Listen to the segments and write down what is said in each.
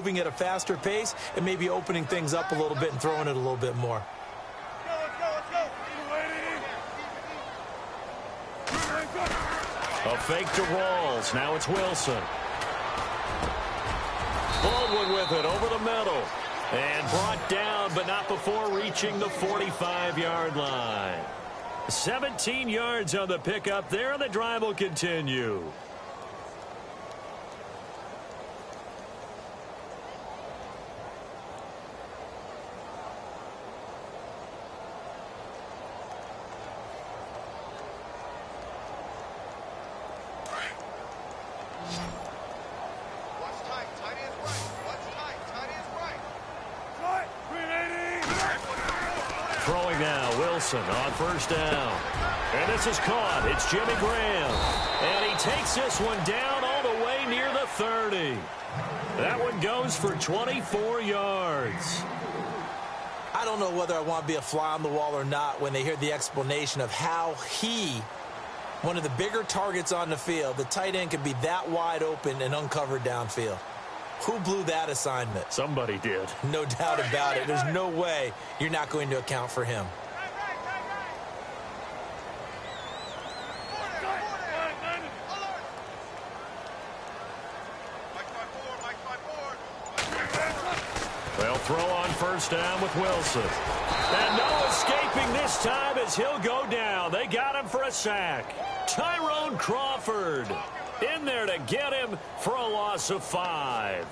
moving at a faster pace and maybe opening things up a little bit and throwing it a little bit more. A fake to Rawls. Now it's Wilson. Baldwin with it over the middle. And brought down, but not before reaching the 45-yard line. 17 yards on the pickup there, and the drive will continue. Throwing now, Wilson on first down. And this is caught. It's Jimmy Graham. And he takes this one down all the way near the 30. That one goes for 24 yards. I don't know whether I want to be a fly on the wall or not when they hear the explanation of how one of the bigger targets on the field, the tight end, could be that wide open and uncovered downfield. Who blew that assignment? Somebody did. No doubt about it. There's no way you're not going to account for him. They'll throw on first down with Wilson. And no escaping this time as he'll go down. They got him for a sack. Tyrone Crawford in there to get him for a loss of 5.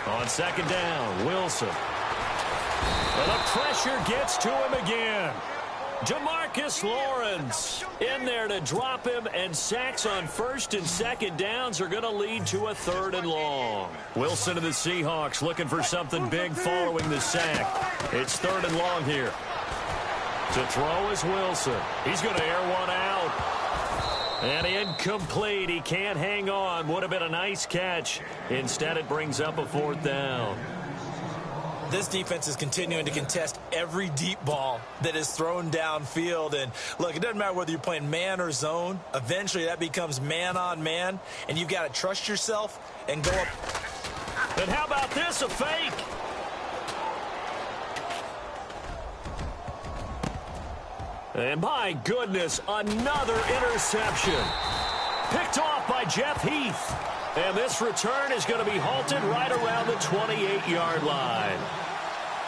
On second down, Wilson. And the pressure gets to him again. DeMarcus Lawrence in there to drop him, and sacks on first and second downs are going to lead to a 3rd and long. Wilson and the Seahawks looking for something big following the sack. It's 3rd and long here. To throw is Wilson. He's going to air one out. And incomplete. He can't hang on. Would have been a nice catch. Instead, it brings up a 4th down. This defense is continuing to contest every deep ball that is thrown downfield. And, look, it doesn't matter whether you're playing man or zone. Eventually, that becomes man on man. And you've got to trust yourself and go up. And how about this? A fake. And my goodness, another interception. Picked off by Jeff Heath. And this return is going to be halted right around the 28-yard line.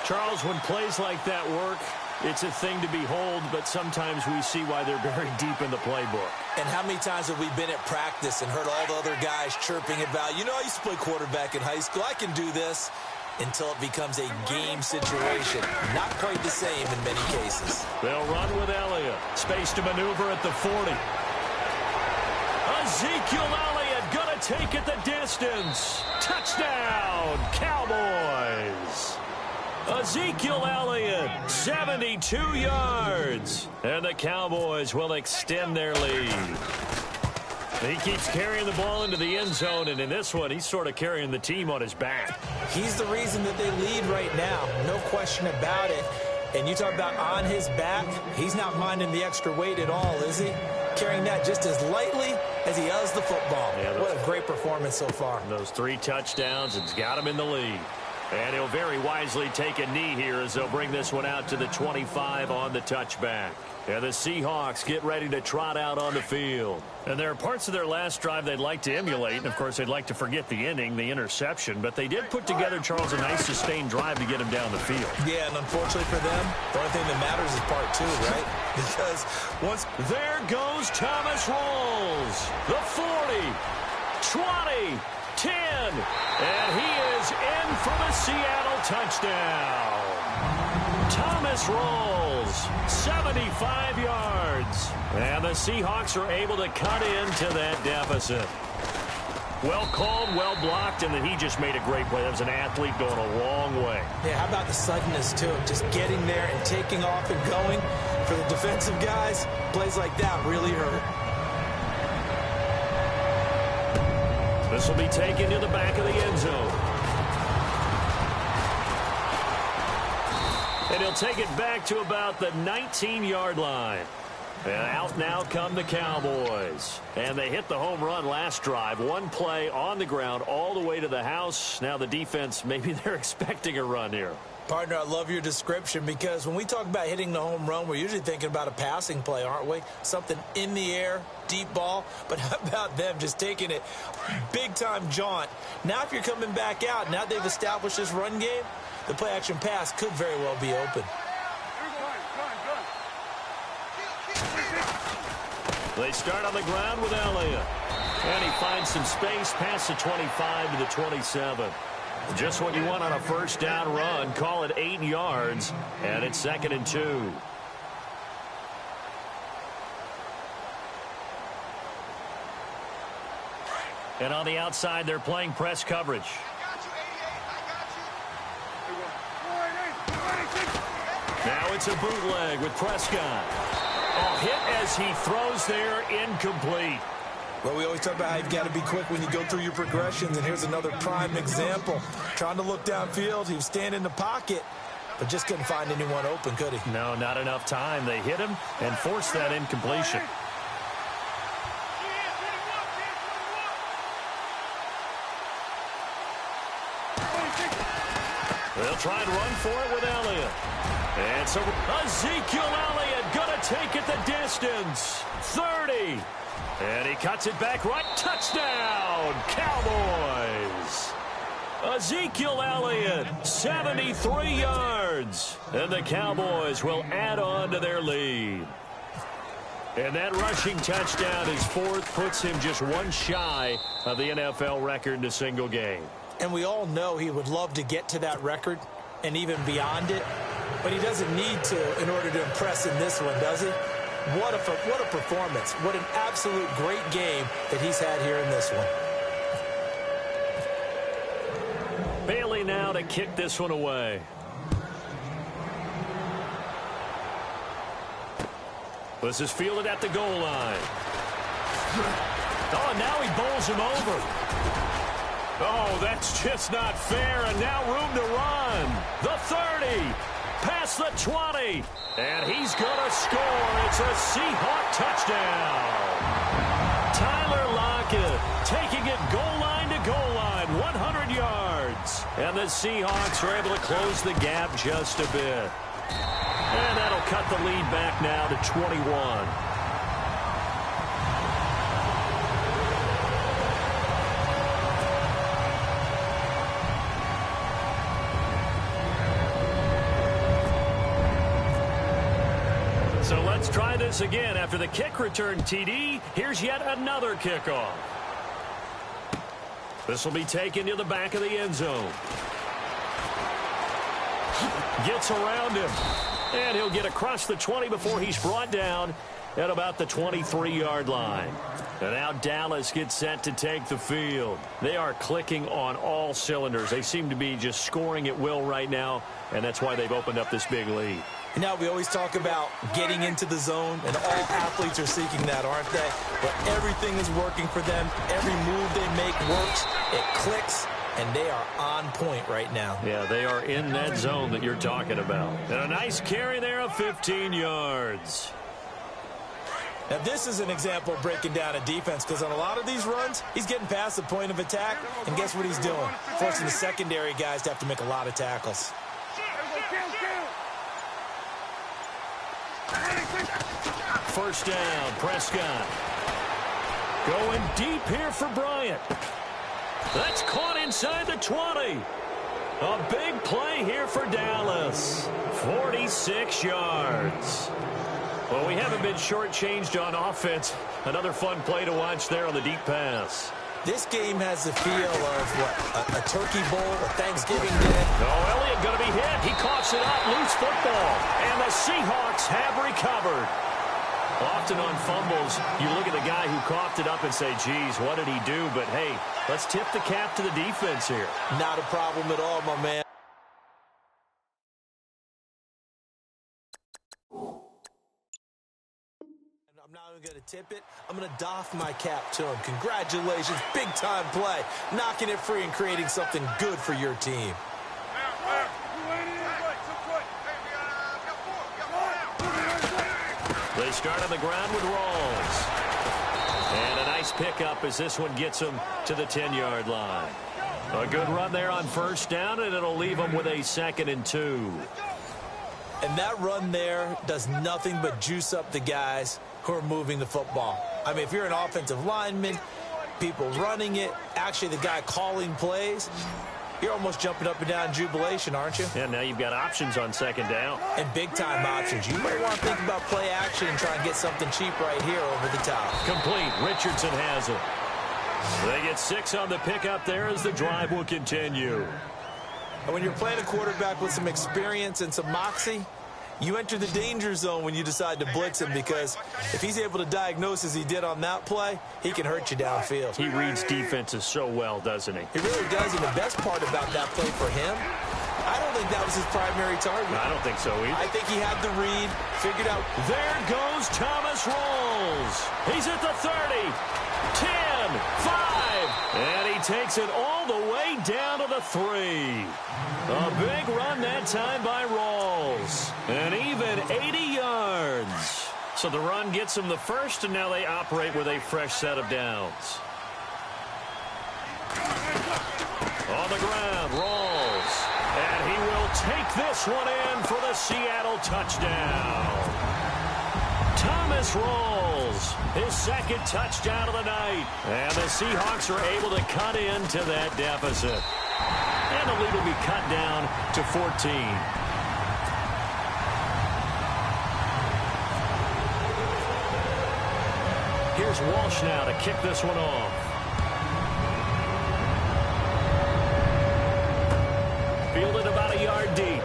Charles, when plays like that work, it's a thing to behold, but sometimes we see why they're buried deep in the playbook. And how many times have we been at practice and heard all the other guys chirping about, you know, I used to play quarterback in high school, I can do this, until it becomes a game situation. Not quite the same in many cases. They'll run with Elliott. Space to maneuver at the 40. Ezekiel Elliott going to take it the distance. Touchdown, Cowboys. Ezekiel Elliott, 72 yards. And the Cowboys will extend their lead. He keeps carrying the ball into the end zone, and in this one, he's sort of carrying the team on his back. He's the reason that they lead right now. No question about it. And you talk about on his back, he's not minding the extra weight at all, is he? Carrying that just as lightly as he does the football. Yeah, what a great performance so far. Those 3 touchdowns, and it's got him in the lead. And he'll very wisely take a knee here as they'll bring this one out to the 25 on the touchback. And the Seahawks get ready to trot out on the field. And there are parts of their last drive they'd like to emulate. And, of course, they'd like to forget the inning, the interception. But they did put together, Charles, a nice sustained drive to get him down the field. Yeah, and unfortunately for them, the only thing that matters is part 2, right? Because once... There goes Thomas Rawls. The 40, 20, 10. And he is in for the Seattle touchdown. Thomas Rawls, 75 yards. And the Seahawks are able to cut into that deficit. Well called, well blocked, and then he just made a great play. That was an athlete going a long way. Yeah, how about the suddenness, too? Just getting there and taking off and going. For the defensive guys, plays like that really hurt. This will be taken to the back of the end zone. And he'll take it back to about the 19-yard line. And out now come the Cowboys. And they hit the home run last drive. One play on the ground all the way to the house. Now the defense, maybe they're expecting a run here. Partner, I love your description because when we talk about hitting the home run, we're usually thinking about a passing play, aren't we? Something in the air, deep ball. But how about them just taking it big-time jaunt? Now if you're coming back out, now they've established this run game, the play-action pass could very well be open. They start on the ground with Elliott. And he finds some space past the 25 to the 27. Just what you want on a first down run. Call it 8 yards. And it's 2nd and 2. And on the outside, they're playing press coverage. Now it's a bootleg with Prescott. Hit as he throws there, incomplete. Well, we always talk about how you've got to be quick when you go through your progressions, and here's another prime example. Trying to look downfield, he was standing in the pocket, but just couldn't find anyone open, could he? No, not enough time. They hit him and forced that incompletion. They'll try and run for it with Elliott. And so Ezekiel Elliott going to take it the distance. 30. And he cuts it back right. Touchdown, Cowboys. Ezekiel Elliott, 73 yards. And the Cowboys will add on to their lead. And that rushing touchdown is 4th, puts him just one shy of the NFL record in a single game. And we all know he would love to get to that record and even beyond it. But he doesn't need to in order to impress in this one, does he? What a performance. What an absolute great game that he's had here in this one. Bailey now to kick this one away. This is fielded at the goal line. Oh, now he bowls him over. Oh, that's just not fair, and now room to run. The 30, past the 20, and he's going to score. It's a Seahawk touchdown. Tyler Lockett taking it goal line to goal line, 100 yards. And the Seahawks are able to close the gap just a bit. And that'll cut the lead back now to 21. So let's try this again. After the kick return TD, here's yet another kickoff. This will be taken to the back of the end zone. Gets around him. And he'll get across the 20 before he's brought down at about the 23-yard line. And now Dallas gets set to take the field. They are clicking on all cylinders. They seem to be just scoring at will right now, and that's why they've opened up this big lead. And now we always talk about getting into the zone, and all athletes are seeking that, aren't they? But everything is working for them. Every move they make works. It clicks. And they are on point right now. Yeah, they are in that zone that you're talking about. And a nice carry there of 15 yards. Now, this is an example of breaking down a defense, because on a lot of these runs, he's getting past the point of attack, and guess what he's doing? Forcing the secondary guys to have to make a lot of tackles. First down, Prescott. Going deep here for Bryant. That's caught inside the 20. A big play here for Dallas. 46 yards. Well, we haven't been shortchanged on offense. Another fun play to watch there on the deep pass. This game has the feel of, what, a turkey bowl, a Thanksgiving dinner. Oh, Elliott going to be hit. He coughs it up, loose football. And the Seahawks have recovered. Often on fumbles, you look at the guy who coughed it up and say, geez, what did he do? But, hey, let's tip the cap to the defense here. Not a problem at all, my man. I'm not even going to tip it. I'm going to doff my cap to him. Congratulations. Big-time play. Knocking it free and creating something good for your team. They start on the ground with Rawls. And a nice pickup as this one gets them to the 10-yard line. A good run there on first down, and it'll leave them with a 2nd and 2. And that run there does nothing but juice up the guys who are moving the football. I mean, if you're an offensive lineman, people running it, actually the guy calling plays, you're almost jumping up and down in jubilation, aren't you? Yeah, now you've got options on 2nd down. And big-time options. You might want to think about play action and try and get something cheap right here over the top. Complete. Richardson has it. They get 6 on the pickup there as the drive will continue. And when you're playing a quarterback with some experience and some moxie, you enter the danger zone when you decide to blitz him, because if he's able to diagnose as he did on that play, he can hurt you downfield. He reads defenses so well, doesn't he? He really does, and the best part about that play for him, I don't think that was his primary target. I don't think so either. I think he had the read, figured out. There goes Thomas Rawls. He's at the 30, 10, 5, and he takes it all the way down to the 3. A big run that time by Rawls. And even 80 yards. So the run gets them the first, and now they operate with a fresh set of downs. On the ground, Rawls. And he will take this one in for the Seattle touchdown. Thomas Rawls, his 2nd touchdown of the night. And the Seahawks are able to cut into that deficit. And the lead will be cut down to 14. Here's Walsh now to kick this one off. Fielded about a yard deep.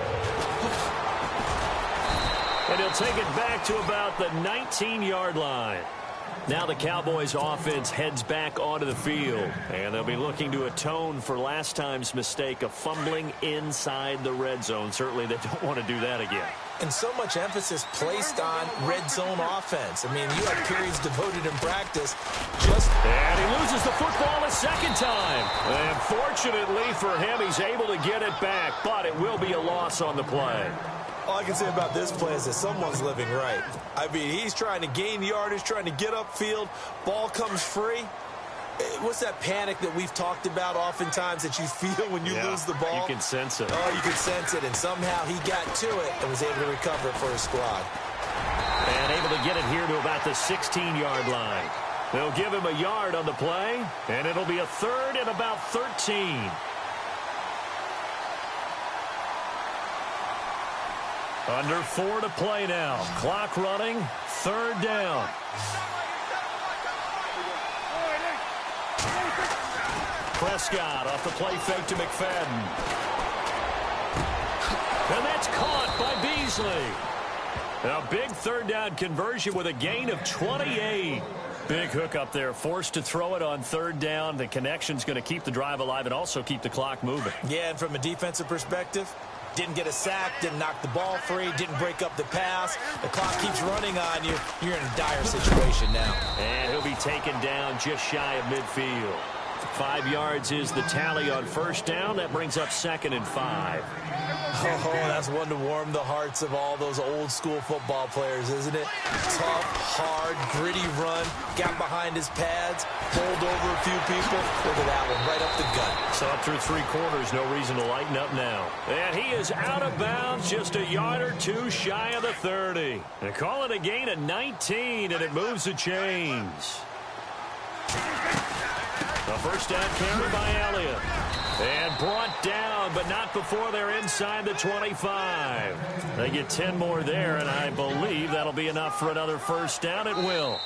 And he'll take it back to about the 19-yard line. Now the Cowboys offense heads back onto the field, and they'll be looking to atone for last time's mistake of fumbling inside the red zone. Certainly they don't want to do that again. And so much emphasis placed on red zone offense. I mean, you have periods devoted in practice And he loses the football a 2nd time. And fortunately for him, he's able to get it back, but it will be a loss on the play. All I can say about this play is that someone's living right. I mean, he's trying to gain yardage, trying to get upfield. Ball comes free. What's that panic that we've talked about oftentimes that you feel when you lose the ball? You can sense it. Oh, you can sense it. And somehow he got to it and was able to recover it for his squad. And able to get it here to about the 16-yard line. They'll give him a yard on the play, and it'll be a 3rd and about 13. Under 4 to play now. Clock running. 3rd down. Prescott off the play fake to McFadden. And that's caught by Beasley. A big 3rd down conversion with a gain of 28. Big hook up there, forced to throw it on 3rd down. The connection's going to keep the drive alive and also keep the clock moving. Yeah, and from a defensive perspective, didn't get a sack, didn't knock the ball free, didn't break up the pass. The clock keeps running on you. You're in a dire situation now. And he'll be taken down just shy of midfield. 5 yards is the tally on 1st down. That brings up 2nd and 5. Oh, that's one to warm the hearts of all those old-school football players, isn't it? Tough, hard, gritty run. Got behind his pads, bowled over a few people. Look at that one, right up the gut. So up through 3 quarters, no reason to lighten up now. And he is out of bounds, just a yard or 2 shy of the 30. They call it a gain of 19, and it moves the chains. A 1st down carry by Elliott. And brought down, but not before they're inside the 25. They get 10 more there, and I believe that'll be enough for another 1st down. It will.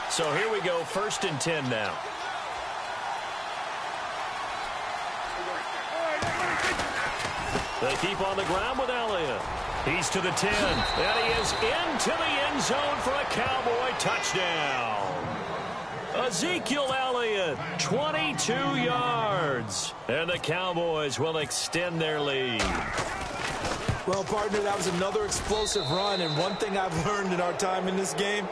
So here we go, 1st and 10 now. They keep on the ground with Elliott. He's to the 10. And he is into the end zone for a Cowboy touchdown. Ezekiel Elliott, 22 yards. And the Cowboys will extend their lead. Well, partner, that was another explosive run. And one thing I've learned in our time in this game,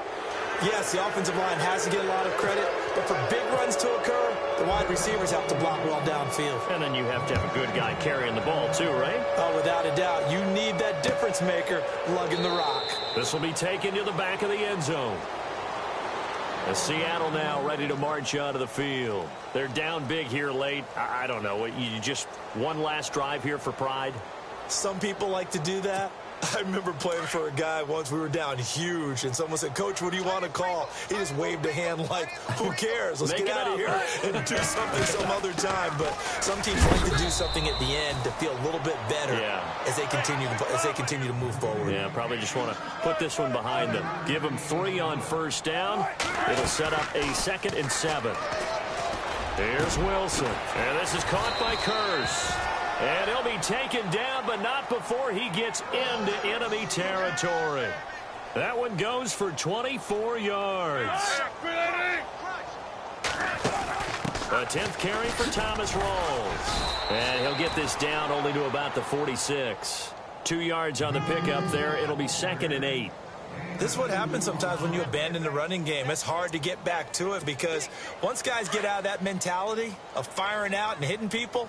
yes, the offensive line has to get a lot of credit. But for big runs to occur, the wide receivers have to block well downfield. And then you have to have a good guy carrying the ball too, right? Oh, without a doubt. You need that difference maker lugging the rock. This will be taken to the back of the end zone. As Seattle now ready to march onto the field. They're down big here late. I don't know. You just one last drive here for pride? Some people like to do that. I remember playing for a guy once. We were down huge, and someone said, "Coach, what do you want to call?" He just waved a hand like, "Who cares? Let's get out of here and do something some other time." But some teams like to do something at the end to feel a little bit better as they continue to move forward. Yeah, probably just want to put this one behind them. Give them 3 on first down. It'll set up a 2nd and 7. Here's Wilson, and this is caught by Curse. And he'll be taken down, but not before he gets into enemy territory. That one goes for 24 yards. A 10th carry for Thomas Rawls. And he'll get this down only to about the 46. 2 yards on the pickup there. It'll be 2nd and 8. This is what happens sometimes when you abandon the running game. It's hard to get back to it because once guys get out of that mentality of firing out and hitting people,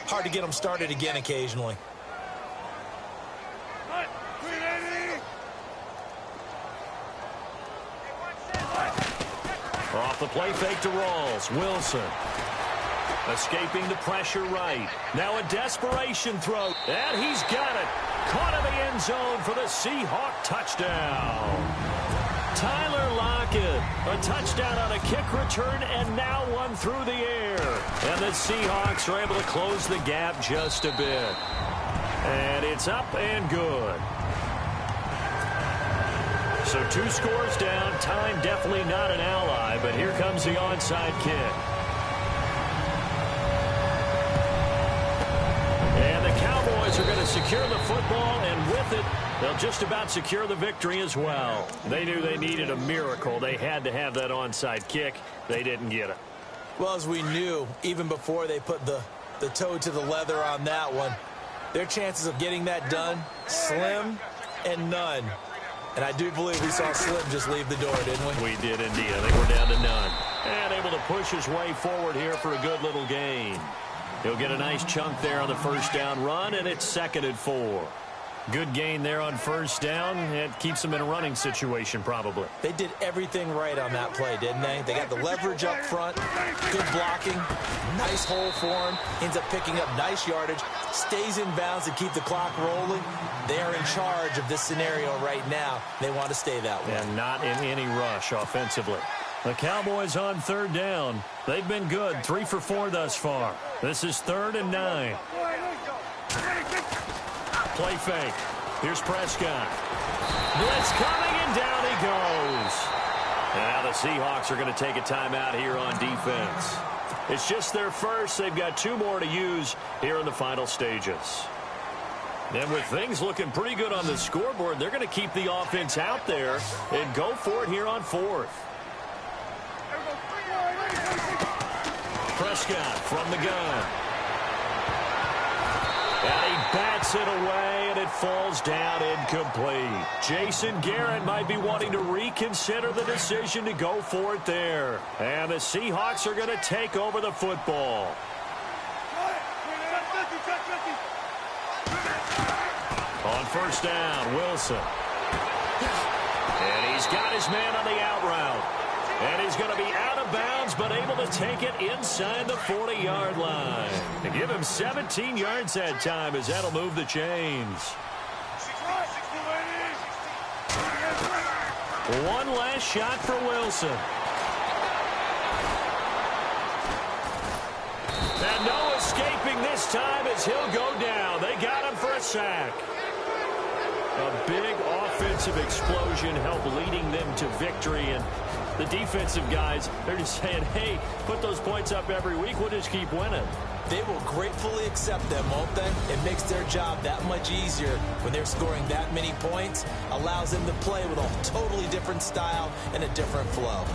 hard to get them started again occasionally. Off the play fake to Rawls. Wilson. Escaping the pressure right. Now a desperation throw. And he's got it. Caught in the end zone for the Seahawk touchdown. Tyler Lockett. A touchdown on a kick return and now one through the air. And the Seahawks are able to close the gap just a bit. And it's up and good. So 2 scores down. Time definitely not an ally, but here comes the onside kick. And the Cowboys are going to secure the football, and with it, they'll just about secure the victory as well. They knew they needed a miracle. They had to have that onside kick. They didn't get it. Well, as we knew, even before they put the toe to the leather on that one, their chances of getting that done, slim and none. And I do believe we saw Slim just leave the door, didn't we? We did indeed. I think we're down to none. And able to push his way forward here for a good little gain. He'll get a nice chunk there on the first down run, and it's 2nd and 4. Good gain there on first down. It keeps them in a running situation, probably. They did everything right on that play, didn't they? They got the leverage up front, good blocking, nice hole for him, ends up picking up nice yardage, stays in bounds to keep the clock rolling. They are in charge of this scenario right now. They want to stay that way. And not in any rush offensively. The Cowboys on 3rd down. They've been good, 3 for 4 thus far. This is 3rd and 9. Play fake. Here's Prescott. Blitz coming, and down he goes. And now the Seahawks are going to take a timeout here on defense. It's just their first. They've got 2 more to use here in the final stages. And with things looking pretty good on the scoreboard, they're going to keep the offense out there and go for it here on 4th. Prescott from the gun. And he bats it away, and it falls down incomplete. Jason Garrett might be wanting to reconsider the decision to go for it there. And the Seahawks are going to take over the football. On first down, Wilson. And he's got his man on the out route. And he's going to be out of bounds, but able to take it inside the 40-yard line. To give him 17 yards that time, as that'll move the chains. One last shot for Wilson. And no escaping this time as he'll go down. They got him for a sack. A big offensive explosion helped leading them to victory, and The defensive guys, they're just saying, hey, put those points up every week. We'll just keep winning. They will gratefully accept them, won't they? It makes their job that much easier when they're scoring that many points. Allows them to play with a totally different style and a different flow.